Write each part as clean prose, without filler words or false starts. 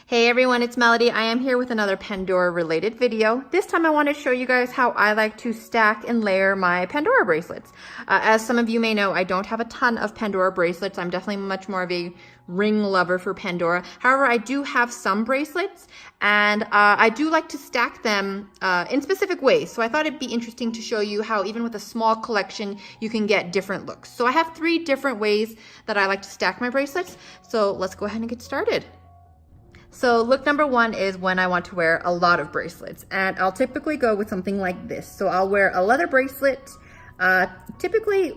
Hey everyone, it's Melody. I am here with another Pandora related video. This time I want to show you guys how I like to stack and layer my Pandora bracelets. As some of you may know, I don't have a ton of Pandora bracelets. I'm definitely much more of a ring lover for Pandora. However, I do have some bracelets and I do like to stack them in specific ways. So I thought it'd be interesting to show you how even with a small collection, you can get different looks. So I have 3 different ways that I like to stack my bracelets. So let's go ahead and get started. So look number 1 is when I want to wear a lot of bracelets, and I'll typically go with something like this. So I'll wear a leather bracelet, typically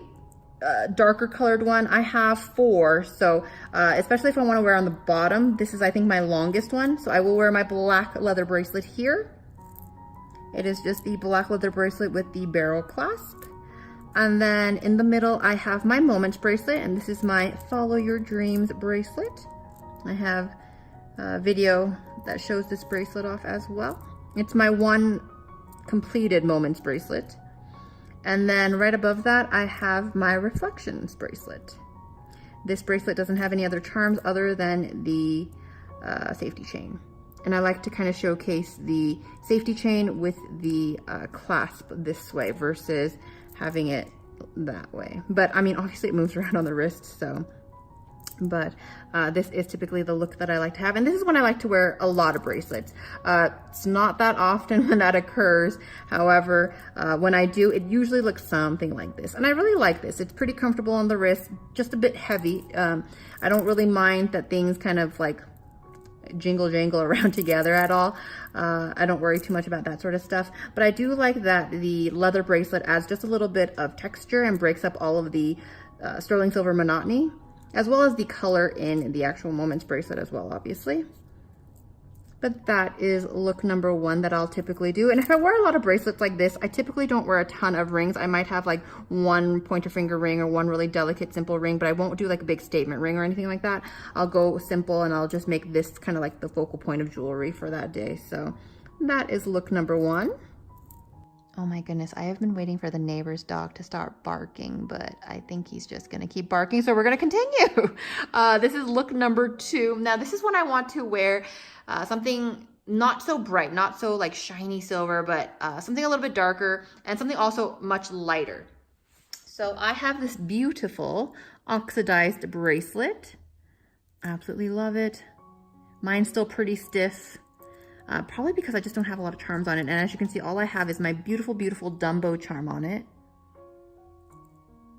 a darker colored one. I have 4, so especially if I want to wear on the bottom, this is I think my longest one. So I will wear my black leather bracelet here. It is just the black leather bracelet with the barrel clasp. And then in the middle, I have my Moments bracelet, and this is my Follow Your Dreams bracelet. I have video that shows this bracelet off as well. It's my one completed Moments bracelet. And then right above that, I have my Reflections bracelet. This bracelet doesn't have any other charms other than the safety chain. And I like to kind of showcase the safety chain with the clasp this way versus having it that way. But I mean, obviously it moves around on the wrist, so. But this is typically the look that I like to have. And this is when I like to wear a lot of bracelets. It's not that often when that occurs. However, when I do, it usually looks something like this. And I really like this. It's pretty comfortable on the wrist, just a bit heavy. I don't really mind that things kind of like jingle jangle around together at all. I don't worry too much about that sort of stuff. But I do like that the leather bracelet adds just a little bit of texture and breaks up all of the sterling silver monotony, as well as the color in the actual Moments bracelet as well, obviously. But that is look number 1 that I'll typically do. And if I wear a lot of bracelets like this, I typically don't wear a ton of rings. I might have like 1 pointer finger ring or 1 really delicate simple ring, but I won't do like a big statement ring or anything like that. I'll go simple and I'll just make this kind of like the focal point of jewelry for that day. So that is look number 1. Oh my goodness, I have been waiting for the neighbor's dog to start barking, but I think he's just gonna keep barking, so we're gonna continue. This is look number 2. Now this is when I want to wear something not so bright, not so like shiny silver, but something a little bit darker and something also much lighter. So I have this beautiful oxidized bracelet. Absolutely love it. Mine's still pretty stiff. Probably because I just don't have a lot of charms on it. And as you can see, all I have is my beautiful, beautiful Dumbo charm on it.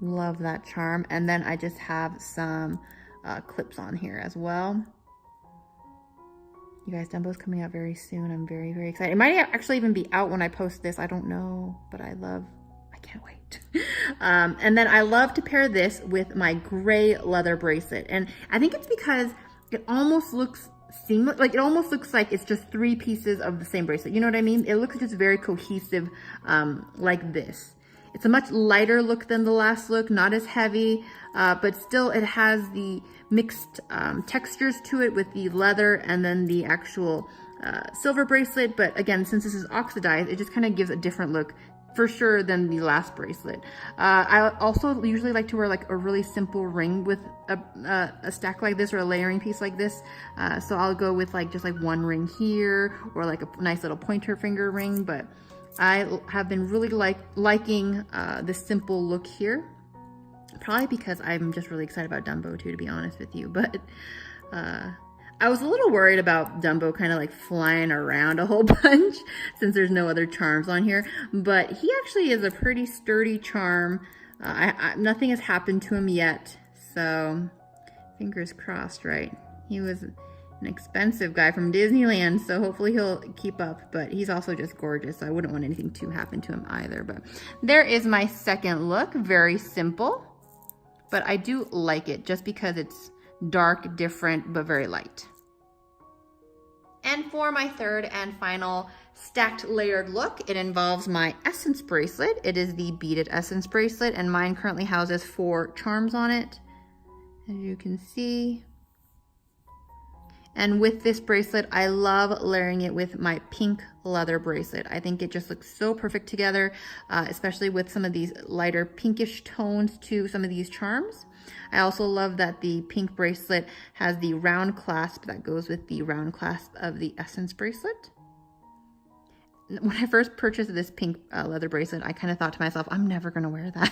Love that charm. And then I just have some clips on here as well. You guys, Dumbo's coming out very soon. I'm very, very excited. It might actually even be out when I post this. I don't know, but I can't wait. And then I love to pair this with my gray leather bracelet. And I think it's because it almost looks seamless, like it almost looks like it's just 3 pieces of the same bracelet. You know what I mean? It looks just very cohesive, like this. It's a much lighter look than the last look, not as heavy, but still it has the mixed textures to it with the leather and then the actual silver bracelet. But again, since this is oxidized, it just kind of gives a different look for sure than the last bracelet. I also usually like to wear like a really simple ring with a stack like this or a layering piece like this. So I'll go with like just like 1 ring here or like a nice little pointer finger ring. But I have been really liking this simple look here. Probably because I'm just really excited about Dumbo too, to be honest with you. But I was a little worried about Dumbo kind of like flying around a whole bunch since there's no other charms on here. But he actually is a pretty sturdy charm. Nothing has happened to him yet. So fingers crossed, right? He was an expensive guy from Disneyland, so hopefully he'll keep up. But he's also just gorgeous, so I wouldn't want anything to happen to him either. But there is my second look. Very simple. But I do like it just because it's dark, different, but very light. And for my third and final stacked layered look, it involves my Essence bracelet. It is the beaded Essence bracelet, and mine currently houses 4 charms on it, as you can see. And with this bracelet, I love layering it with my pink leather bracelet. I think it just looks so perfect together, especially with some of these lighter pinkish tones to some of these charms. I also love that the pink bracelet has the round clasp that goes with the round clasp of the Essence bracelet. When I first purchased this pink leather bracelet, I kind of thought to myself, I'm never going to wear that.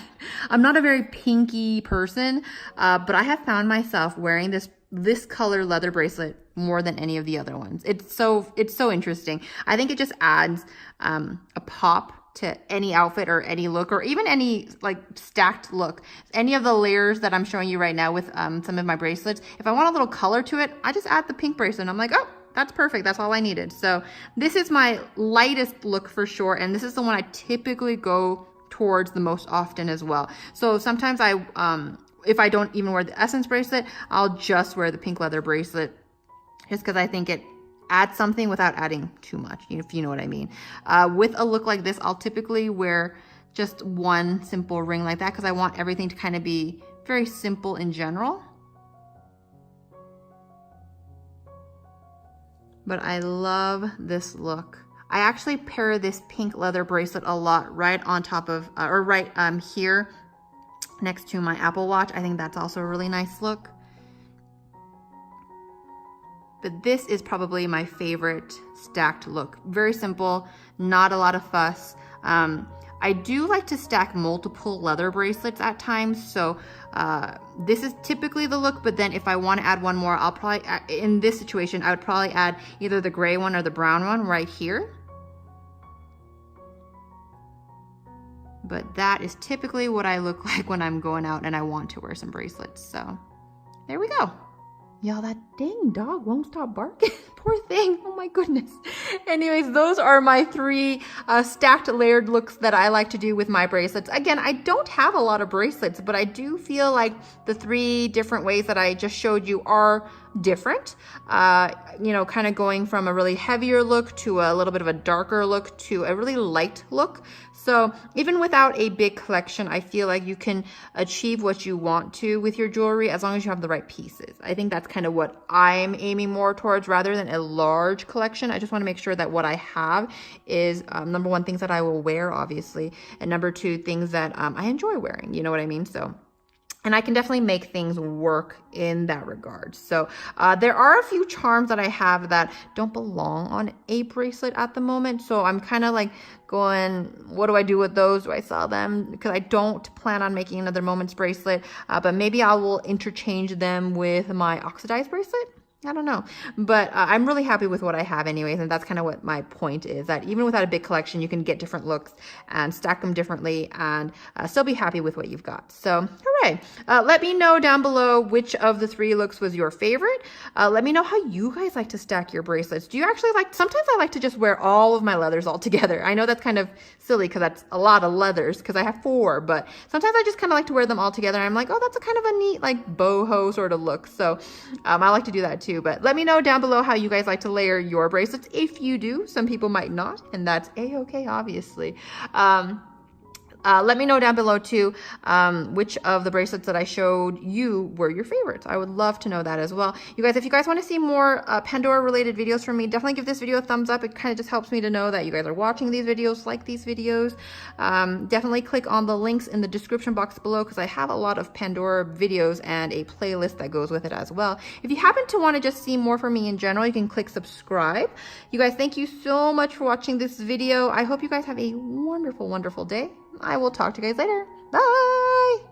I'm not a very pinky person, but I have found myself wearing this color leather bracelet more than any of the other ones. It's so interesting. I think it just adds a pop to any outfit or any look, or even any like stacked look. Any of the layers that I'm showing you right now with some of my bracelets, if I want a little color to it, I just add the pink bracelet and I'm like, oh, that's perfect. That's all I needed. So this is my lightest look for sure. And this is the one I typically go towards the most often as well. So sometimes if I don't even wear the Essence bracelet, I'll just wear the pink leather bracelet just because I think it adds something without adding too much, if you know what I mean. With a look like this, I'll typically wear just one simple ring like that because I want everything to kind of be very simple in general. But I love this look. I actually pair this pink leather bracelet a lot right on top of, or right here next to my Apple Watch. I think that's also a really nice look. But this is probably my favorite stacked look. Very simple, not a lot of fuss. I do like to stack multiple leather bracelets at times, so this is typically the look, but then if I want to add one more, I'll probably, in this situation, I would probably add either the gray one or the brown one right here. But that is typically what I look like when I'm going out and I want to wear some bracelets. So there we go. Y'all, that dang dog won't stop barking. Poor thing. Oh my goodness. Anyways, those are my three stacked layered looks that I like to do with my bracelets. Again, I don't have a lot of bracelets, but I do feel like the three different ways that I just showed you are different. You know, kind of going from a really heavier look to a little bit of a darker look to a really light look. So even without a big collection, I feel like you can achieve what you want to with your jewelry as long as you have the right pieces. I think that's kind of what I'm aiming more towards rather than a large collection. I just want to make sure that what I have is number one, things that I will wear, obviously, and number two, things that I enjoy wearing. You know what I mean? So. And I can definitely make things work in that regard. So there are a few charms that I have that don't belong on a bracelet at the moment. So I'm kind of like going, what do I do with those? Do I sell them? Because I don't plan on making another Moments bracelet. But maybe I will interchange them with my Oxidized bracelet. I don't know, but I'm really happy with what I have anyways, and that's kind of what my point is, that even without a big collection, you can get different looks and stack them differently and still be happy with what you've got. So, hooray. Let me know down below which of the three looks was your favorite. Let me know how you guys like to stack your bracelets. Do you actually like, sometimes I like to just wear all of my leathers all together. I know that's kind of silly because that's a lot of leathers because I have 4, but sometimes I just kind of like to wear them all together. I'm like, oh, that's a kind of a neat like boho sort of look. So I like to do that too. But let me know down below how you guys like to layer your bracelets. If you do, some people might not, and that's a-okay, obviously. Let me know down below too which of the bracelets that I showed you were your favorites. I would love to know that as well. You guys, if you guys want to see more Pandora related videos from me, definitely give this video a thumbs up. It kind of just helps me to know that you guys are watching these videos, like these videos. Definitely click on the links in the description box below because I have a lot of Pandora videos and a playlist that goes with it as well. If you happen to want to just see more from me in general, you can click subscribe. You guys, thank you so much for watching this video. I hope you guys have a wonderful, wonderful day. I will talk to you guys later. Bye!